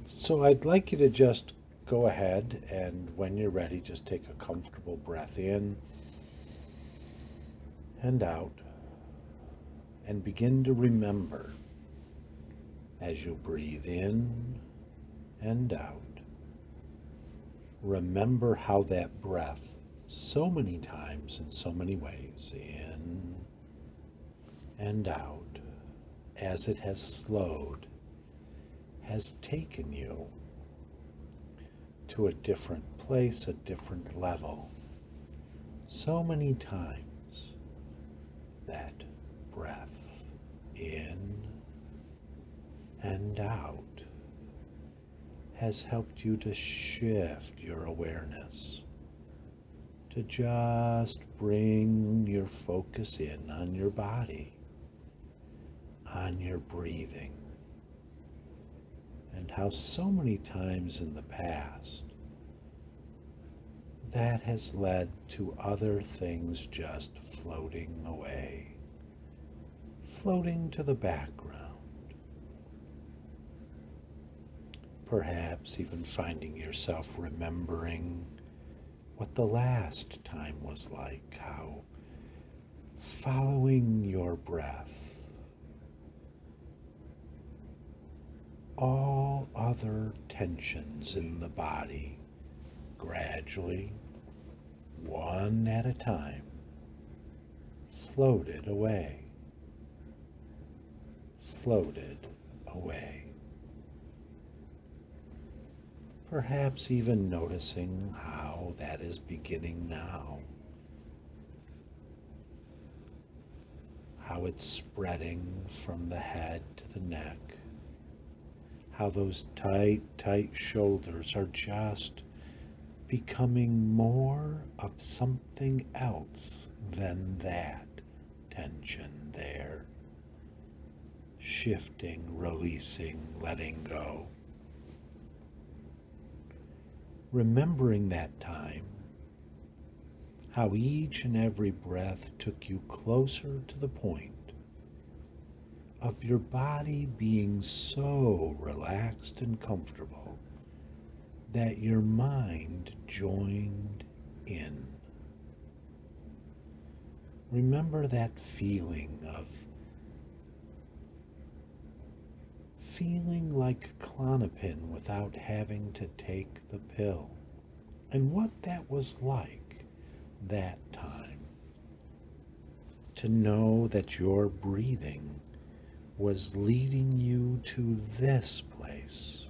So I'd like you to just go ahead and when you're ready, just take a comfortable breath in and out and begin to remember as you breathe in and out. Remember how that breath, so many times in so many ways, in and out, as it has slowed, has taken you to a different place, a different level. So many times that breath in and out has helped you to shift your awareness, to just bring your focus in on your body, on your breathing, and how so many times in the past that has led to other things just floating away, floating to the background, perhaps even finding yourself remembering what the last time was like, how following your breath, all other tensions in the body gradually, one at a time, floated away, floated away. Perhaps even noticing how that is beginning now, how it's spreading from the head to the neck, how those tight, tight shoulders are just becoming more of something else than that tension there, shifting, releasing, letting go. Remembering that time, how each and every breath took you closer to the point of your body being so relaxed and comfortable that your mind joined in. Remember that feeling of feeling like Klonapin without having to take the pill, and what that was like that time. To know that your breathing was leading you to this place,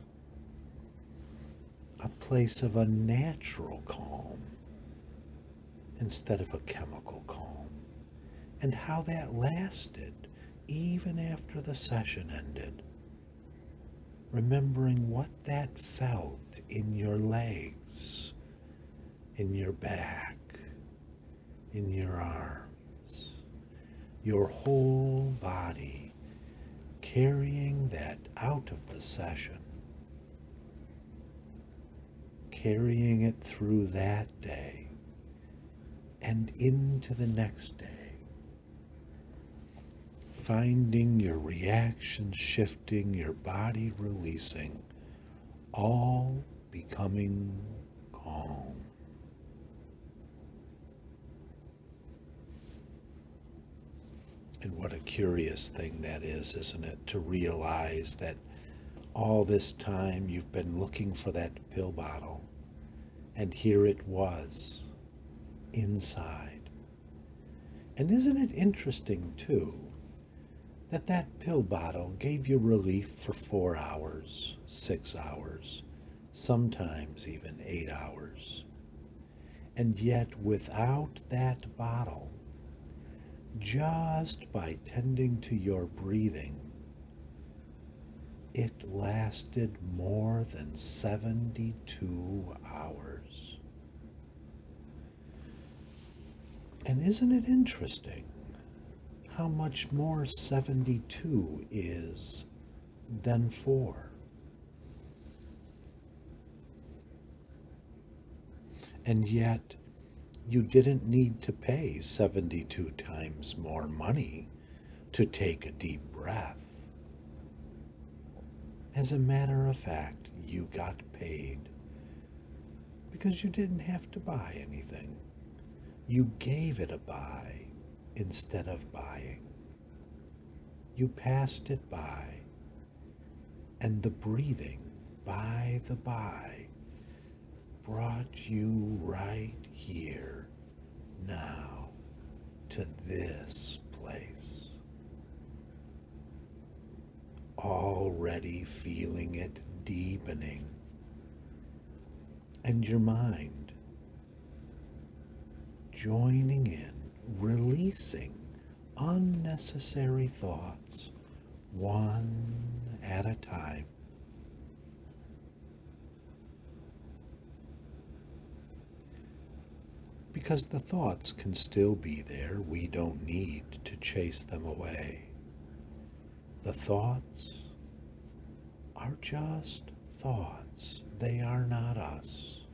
a place of a natural calm instead of a chemical calm, and how that lasted even after the session ended. Remembering what that felt in your legs, in your back, in your arms, your whole body, carrying that out of the session, carrying it through that day and into the next day, finding your reactions shifting, your body releasing, all becoming calm. And what a curious thing that is, isn't it? To realize that all this time you've been looking for that pill bottle, and here it was inside. And isn't it interesting, too, that that pill bottle gave you relief for 4 hours, 6 hours, sometimes even 8 hours. And yet, without that bottle, just by tending to your breathing, it lasted more than 72 hours. And isn't it interesting how much more 72 is than 4? And yet, you didn't need to pay 72 times more money to take a deep breath. As a matter of fact, you got paid because you didn't have to buy anything. You gave it a buy instead of buying. You passed it by, and the breathing by the by brought you right here, now, to this place. Already feeling it deepening, and your mind joining in, releasing unnecessary thoughts, one at a time. Because the thoughts can still be there, we don't need to chase them away. The thoughts are just thoughts, they are not us.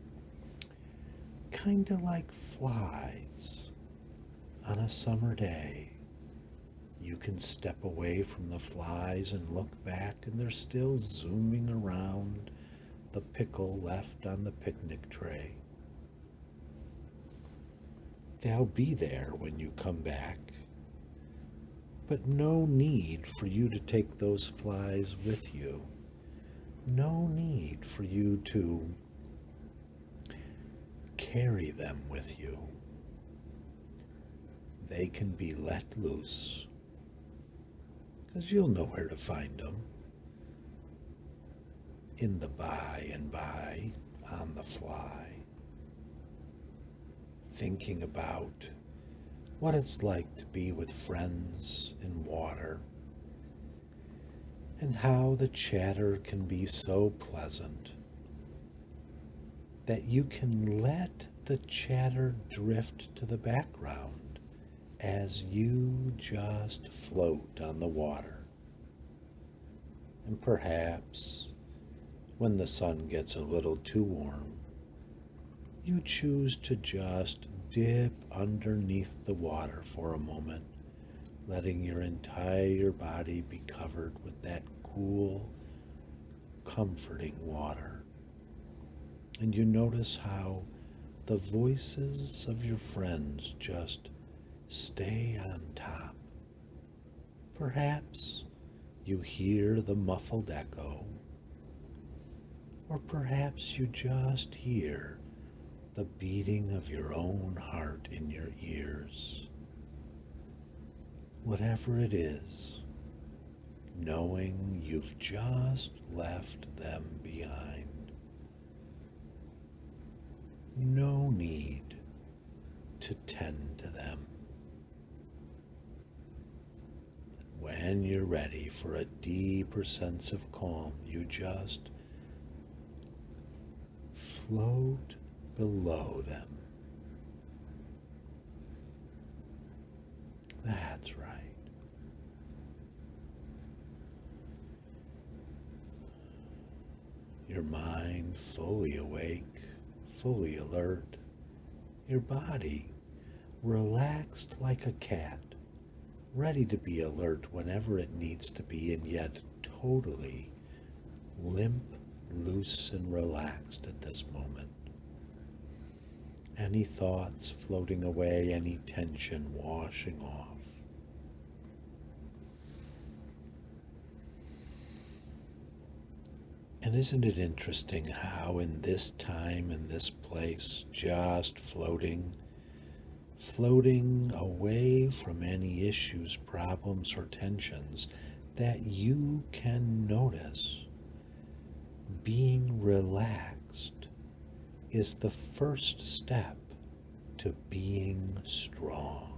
Kinda like flies on a summer day. You can step away from the flies and look back, and they're still zooming around the pickle left on the picnic tray. They'll be there when you come back, but no need for you to take those flies with you. No need for you to carry them with you. They can be let loose, because you'll know where to find them. In the by and by, on the fly. Thinking about what it's like to be with friends in water, and how the chatter can be so pleasant that you can let the chatter drift to the background as you just float on the water. And perhaps when the sun gets a little too warm, you choose to just dip underneath the water for a moment, letting your entire body be covered with that cool, comforting water. And you notice how the voices of your friends just stay on top. Perhaps you hear the muffled echo, or perhaps you just hear the beating of your own heart in your ears. Whatever it is, knowing you've just left them behind. No need to tend to them. When you're ready for a deeper sense of calm, you just float below them. That's right. Your mind fully awake, fully alert. Your body relaxed like a cat, ready to be alert whenever it needs to be, and yet totally limp, loose, and relaxed at this moment. Any thoughts floating away, any tension washing off. And isn't it interesting how in this time, in this place, just floating away from any issues, problems, or tensions, that you can notice being relaxed is the first step to being strong.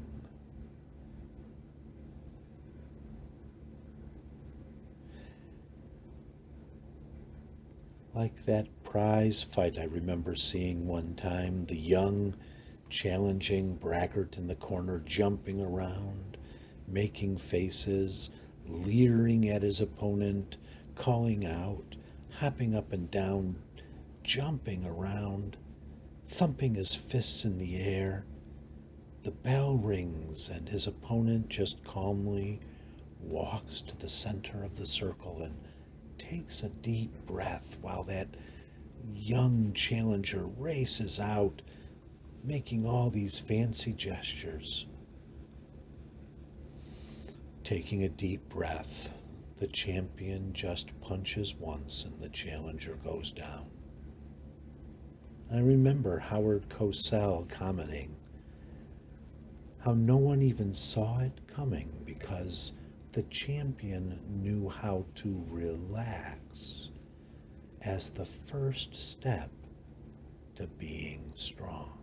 Like that prize fight I remember seeing one time, the young, challenging braggart in the corner jumping around, making faces, leering at his opponent, calling out, hopping up and down, jumping around, thumping his fists in the air. The bell rings and his opponent just calmly walks to the center of the circle and takes a deep breath while that young challenger races out, making all these fancy gestures. Taking a deep breath, the champion just punches once and the challenger goes down. I remember Howard Cosell commenting how no one even saw it coming because the champion knew how to relax as the first step to being strong.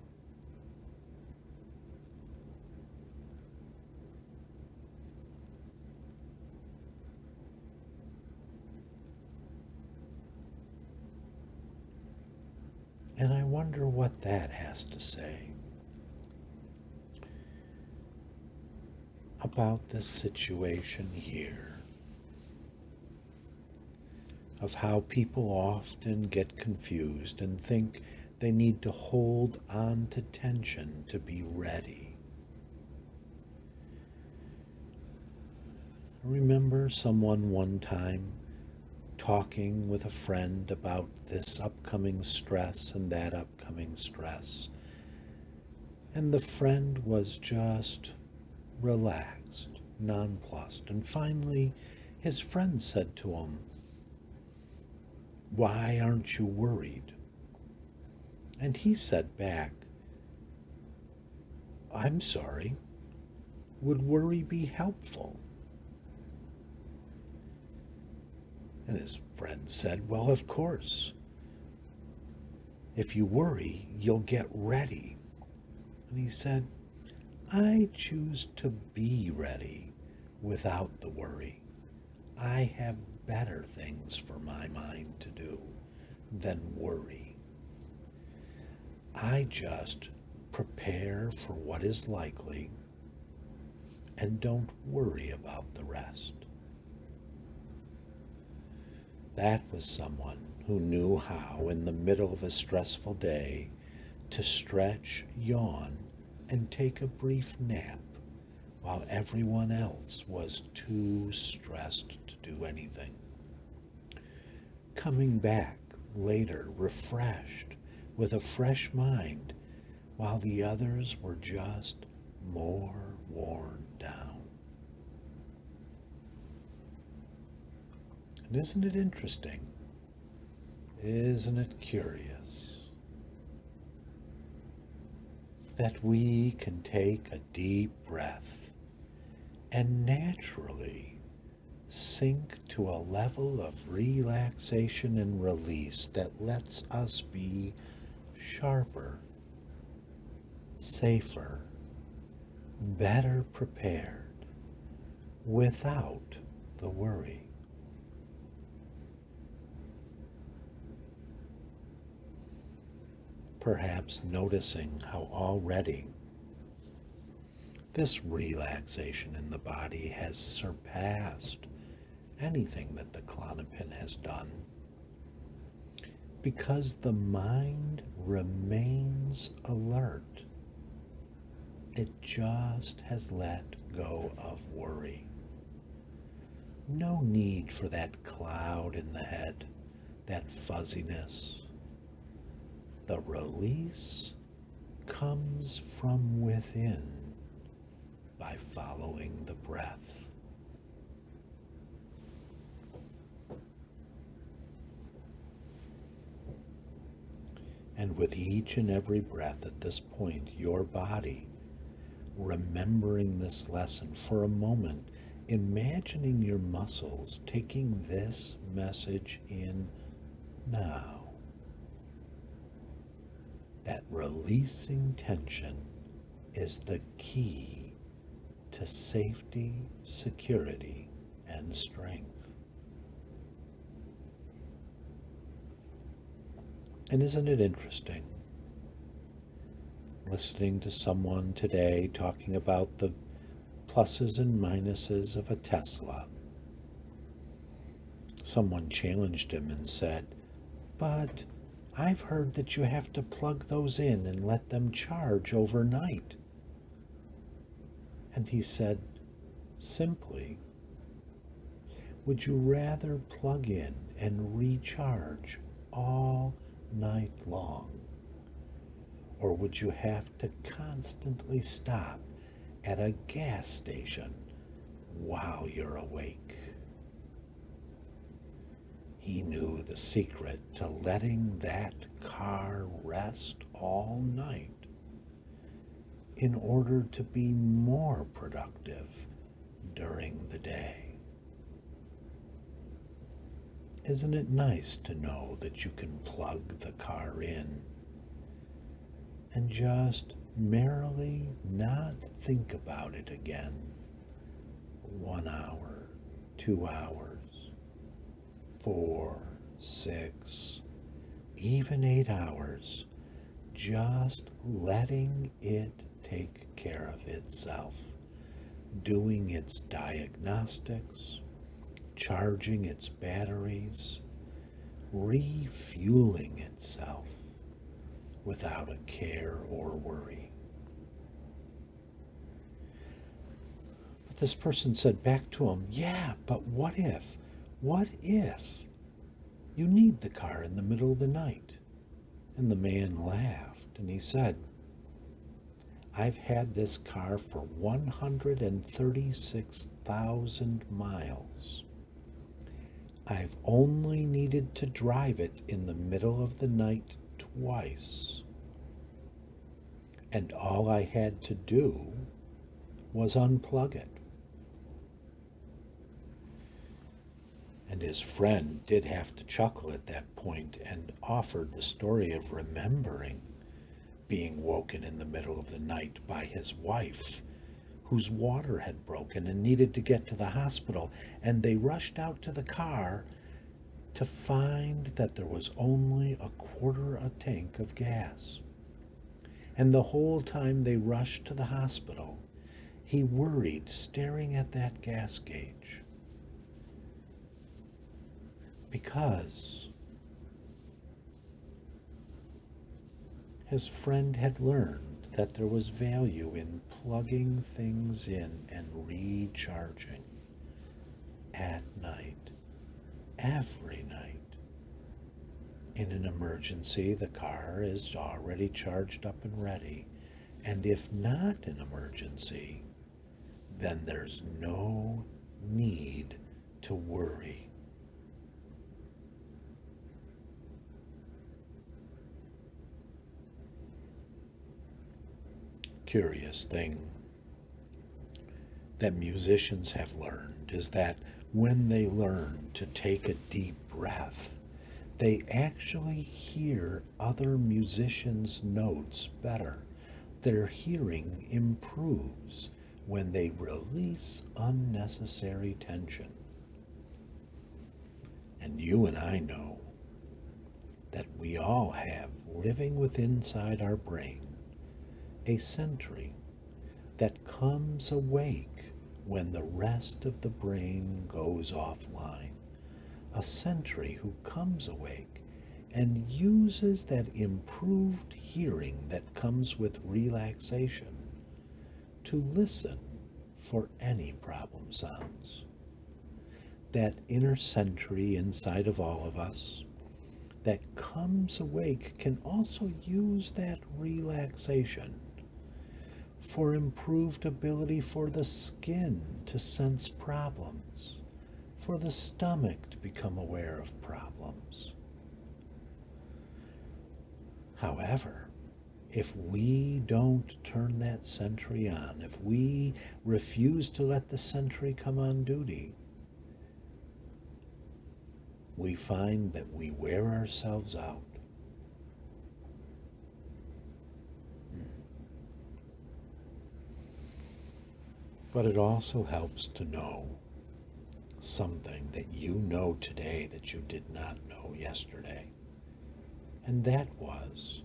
And I wonder what that has to say about this situation here, of how people often get confused and think they need to hold on to tension to be ready. I remember someone one time talking with a friend about this upcoming stress and that upcoming stress. And the friend was just relaxed, nonplussed. And finally, his friend said to him, "Why aren't you worried?" And he said back, "I'm sorry, would worry be helpful?" And his friend said, "Well, of course. If you worry, you'll get ready." And he said, "I choose to be ready without the worry. I have better things for my mind to do than worry. I just prepare for what is likely and don't worry about the rest." That was someone who knew how, in the middle of a stressful day, to stretch, yawn, and take a brief nap while everyone else was too stressed to do anything. Coming back later refreshed with a fresh mind while the others were just more worn down. And isn't it interesting? Isn't it curious that we can take a deep breath and naturally sink to a level of relaxation and release that lets us be sharper, safer, better prepared without the worry? Perhaps noticing how already this relaxation in the body has surpassed anything that the Klonapin has done, because the mind remains alert. It just has let go of worry. No need for that cloud in the head, that fuzziness. The release comes from within by following the breath. And with each and every breath at this point, your body, remembering this lesson for a moment, imagining your muscles taking this message in now. That releasing tension is the key to safety, security, and strength. And isn't it interesting listening to someone today talking about the pluses and minuses of a Tesla? Someone challenged him and said, "But I've heard that you have to plug those in and let them charge overnight." And he said, simply, Would you rather plug in and recharge all night long? Or would you have to constantly stop at a gas station while you're awake? He knew the secret to letting that car rest all night in order to be more productive during the day. Isn't it nice to know that you can plug the car in and just merrily not think about it again? 1 hour, 2 hours, 4, 6, even 8 hours, just letting it take care of itself, doing its diagnostics, charging its batteries, refueling itself without a care or worry. But this person said back to him, yeah, but what if you need the car in the middle of the night? And the man laughed and he said, I've had this car for 136,000 miles. I've only needed to drive it in the middle of the night twice. And all I had to do was unplug it. And his friend did have to chuckle at that point and offered the story of remembering being woken in the middle of the night by his wife, whose water had broken and needed to get to the hospital, and they rushed out to the car to find that there was only a quarter a tank of gas. And the whole time they rushed to the hospital, he worried, staring at that gas gauge, because his friend had learned that there was value in plugging things in and recharging at night, every night. In an emergency, the car is already charged up and ready. And if not an emergency, then there's no need to worry. Curious thing that musicians have learned is that when they learn to take a deep breath, they actually hear other musicians' notes better. Their hearing improves when they release unnecessary tension. And you and I know that we all have living within inside our brain a sentry that comes awake when the rest of the brain goes offline. A sentry who comes awake and uses that improved hearing that comes with relaxation to listen for any problem sounds. That inner sentry inside of all of us that comes awake can also use that relaxation for improved ability for the skin to sense problems, for the stomach to become aware of problems. However, if we don't turn that sentry on, if we refuse to let the sentry come on duty, we find that we wear ourselves out. But it also helps to know something that you know today that you did not know yesterday. And that was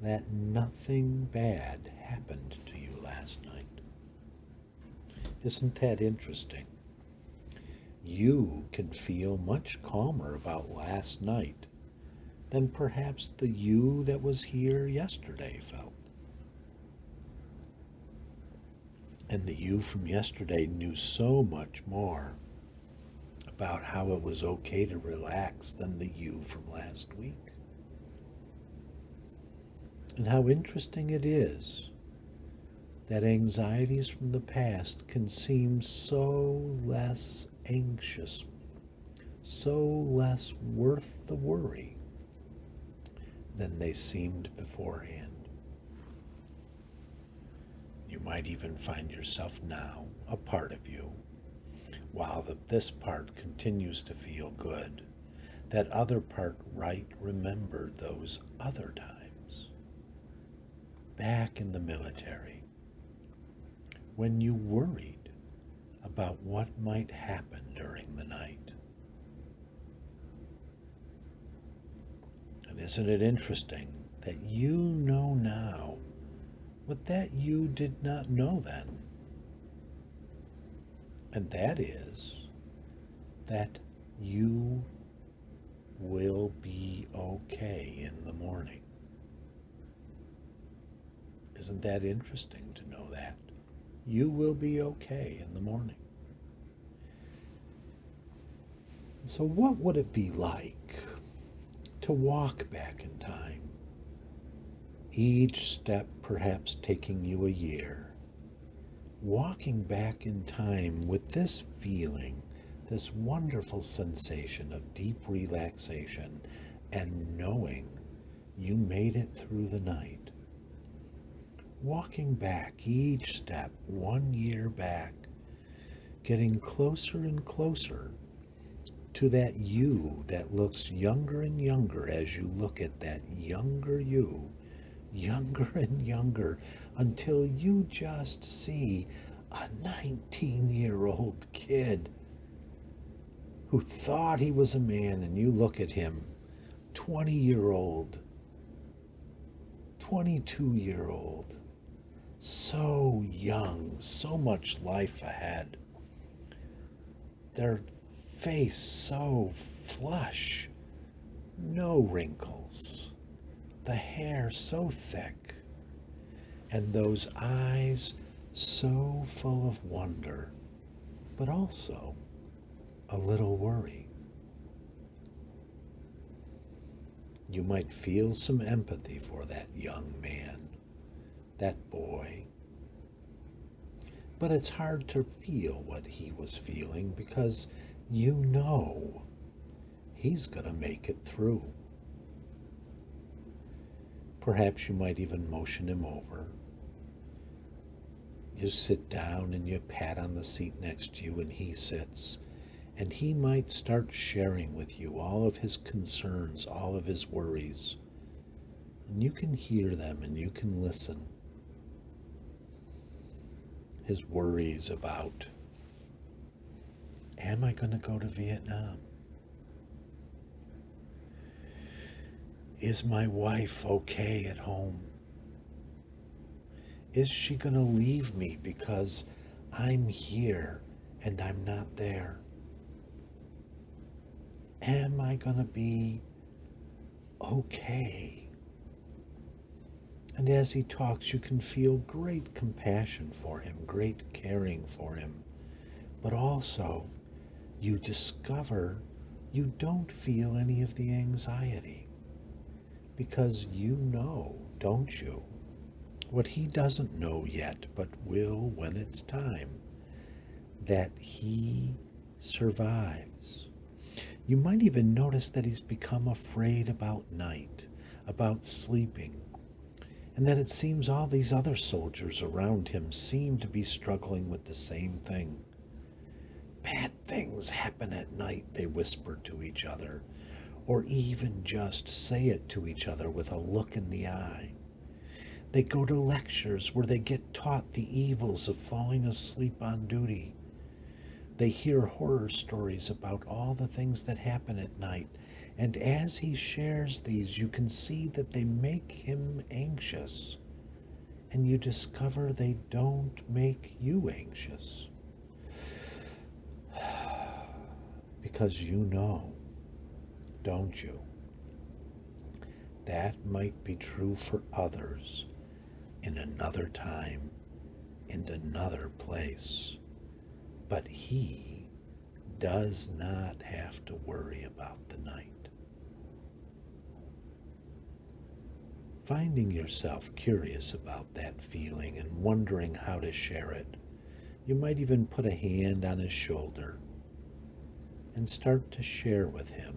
that nothing bad happened to you last night. Isn't that interesting? You can feel much calmer about last night than perhaps the you that was here yesterday felt. And the you from yesterday knew so much more about how it was okay to relax than the you from last week. And how interesting it is that anxieties from the past can seem so less anxious, so less worth the worry than they seemed beforehand. You might even find yourself now, a part of you, while this part continues to feel good, that other part remember those other times, back in the military, when you worried about what might happen during the night. And isn't it interesting that you know now what that you did not know then? And that is that you will be okay in the morning. Isn't that interesting to know that? You will be okay in the morning. So what would it be like to walk back in time? Each step perhaps taking you a year. Walking back in time with this feeling, this wonderful sensation of deep relaxation and knowing you made it through the night. Walking back each step, 1 year back, getting closer and closer to that you that looks younger and younger as you look at that younger you, younger and younger, until you just see a 19-year-old kid who thought he was a man, and you look at him, 20-year-old, 22-year-old, so young, so much life ahead. Their face so flush, no wrinkles, the hair so thick, and those eyes so full of wonder, but also a little worry. You might feel some empathy for that young man, that boy. But it's hard to feel what he was feeling because you know he's going to make it through. Perhaps you might even motion him over. You sit down and you pat on the seat next to you and he sits. And he might start sharing with you all of his concerns, all of his worries. And you can hear them and you can listen. His worries about, am I going to go to Vietnam? Is my wife okay at home? Is she going to leave me because I'm here and I'm not there? Am I going to be okay? And as he talks, you can feel great compassion for him, great caring for him. But also, you discover you don't feel any of the anxiety. Because you know, don't you? What he doesn't know yet, but will when it's time. That he survives. You might even notice that he's become afraid about night, about sleeping, and that it seems all these other soldiers around him seem to be struggling with the same thing. Bad things happen at night, they whisper to each other, or even just say it to each other with a look in the eye. They go to lectures where they get taught the evils of falling asleep on duty. They hear horror stories about all the things that happen at night, and as he shares these, you can see that they make him anxious, and you discover they don't make you anxious. Because you know, don't you? That might be true for others in another time, in another place. But he does not have to worry about the night. Finding yourself curious about that feeling and wondering how to share it, you might even put a hand on his shoulder and start to share with him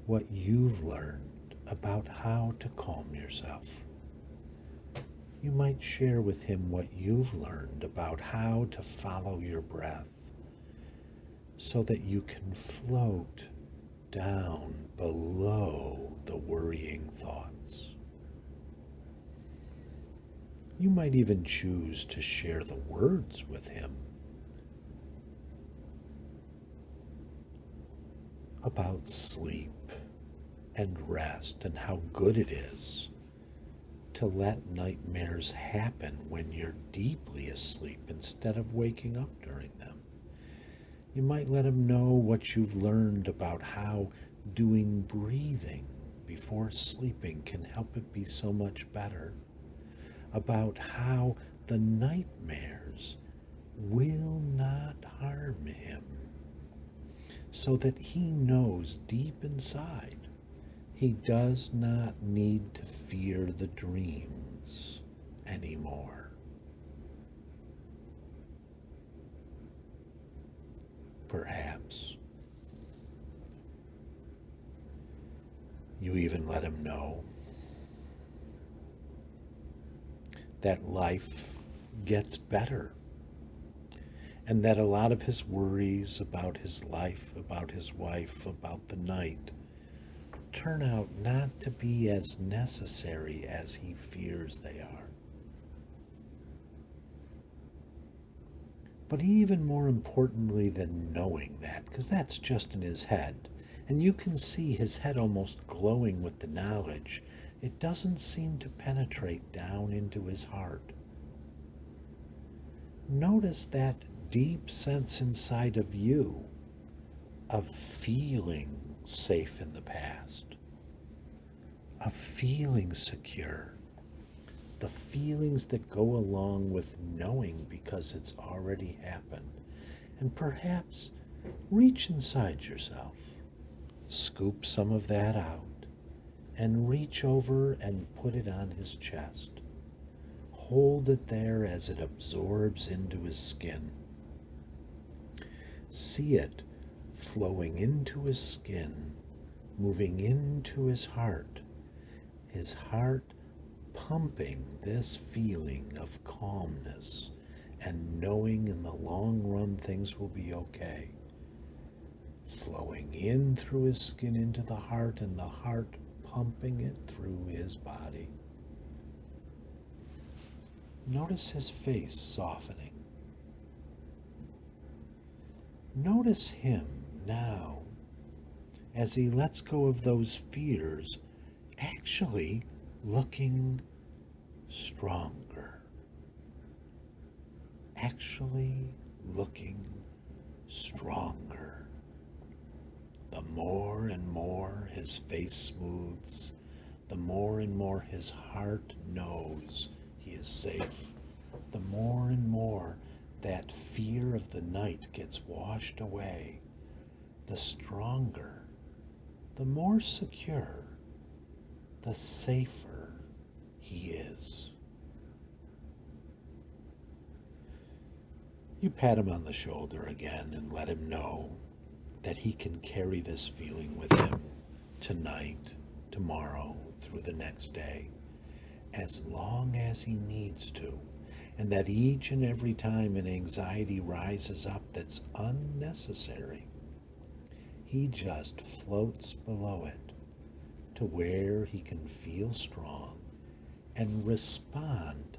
what you've learned about how to calm yourself. You might share with him what you've learned about how to follow your breath so that you can float down below the worrying thoughts. You might even choose to share the words with him about sleep and rest and how good it is to let nightmares happen when you're deeply asleep instead of waking up during them. You might let him know what you've learned about how doing breathing before sleeping can help it be so much better, about how the nightmares will not harm him, so that he knows deep inside he does not need to fear the dreams anymore. Perhaps you even let him know that life gets better and that a lot of his worries about his life, about his wife, about the night turn out not to be as necessary as he fears they are. But even more importantly than knowing that, because that's just in his head, and you can see his head almost glowing with the knowledge, it doesn't seem to penetrate down into his heart. Notice that deep sense inside of you of feeling safe in the past, of feeling secure, the feelings that go along with knowing because it's already happened. And perhaps reach inside yourself, scoop some of that out, and reach over and put it on his chest. Hold it there as it absorbs into his skin. See it flowing into his skin, moving into his heart pumping this feeling of calmness and knowing in the long run things will be okay. Flowing in through his skin into the heart and the heart pumping it through his body. Notice his face softening. Notice him now as he lets go of those fears, actually looking stronger. Actually looking stronger. The more and more his face smooths, the more and more his heart knows he is safe. The more and more that fear of the night gets washed away, the stronger, the more secure, the safer he is. You pat him on the shoulder again and let him know that he can carry this feeling with him tonight, tomorrow, through the next day, as long as he needs to, and that each and every time an anxiety rises up that's unnecessary, he just floats below it to where he can feel strong and respond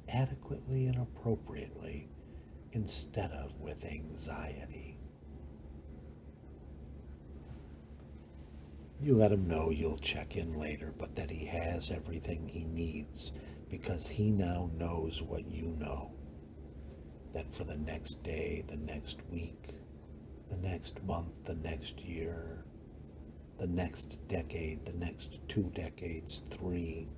adequately and appropriately instead of with anxiety. You let him know you'll check in later, but that he has everything he needs because he now knows what you know. That for the next day, the next week, the next month, the next year, the next decade, the next 2 decades, 3,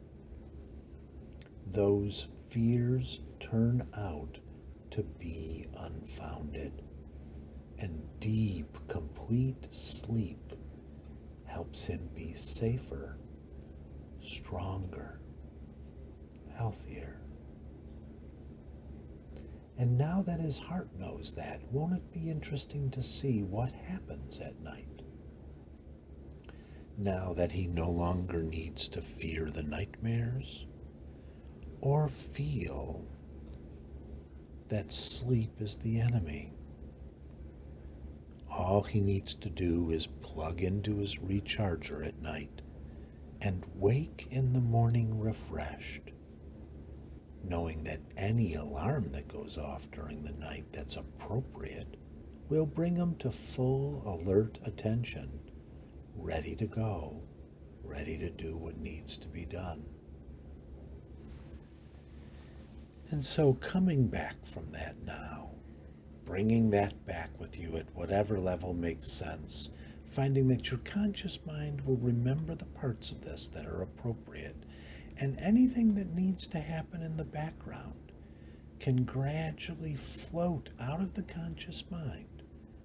those fears turn out to be unfounded. And deep, complete sleep helps him be safer, stronger, healthier. And now that his heart knows that, won't it be interesting to see what happens at night? Now that he no longer needs to fear the nightmares or feel that sleep is the enemy. All he needs to do is plug into his recharger at night and wake in the morning refreshed, knowing that any alarm that goes off during the night that's appropriate will bring him to full alert attention, ready to go, ready to do what needs to be done. And so coming back from that now, bringing that back with you at whatever level makes sense, finding that your conscious mind will remember the parts of this that are appropriate, and anything that needs to happen in the background can gradually float out of the conscious mind,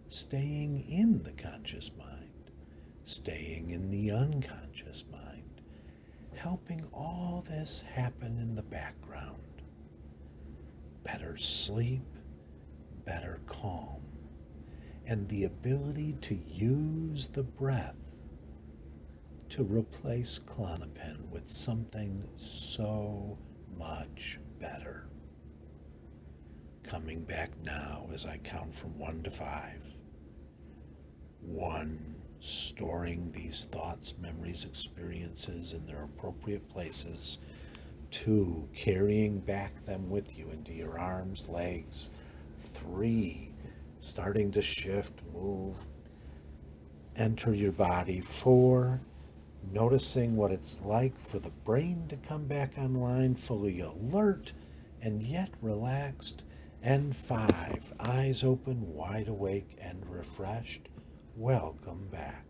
staying in the conscious mind, staying in the unconscious mind, helping all this happen in the background. Better sleep, better calm, and the ability to use the breath to replace Klonapin with something so much better. Coming back now as I count from 1 to 5. 1, storing these thoughts, memories, experiences in their appropriate places. 2, carrying back them with you into your arms, legs. 3, starting to shift, move, enter your body. 4, noticing what it's like for the brain to come back online, fully alert and yet relaxed. And 5, eyes open, wide awake and refreshed. Welcome back.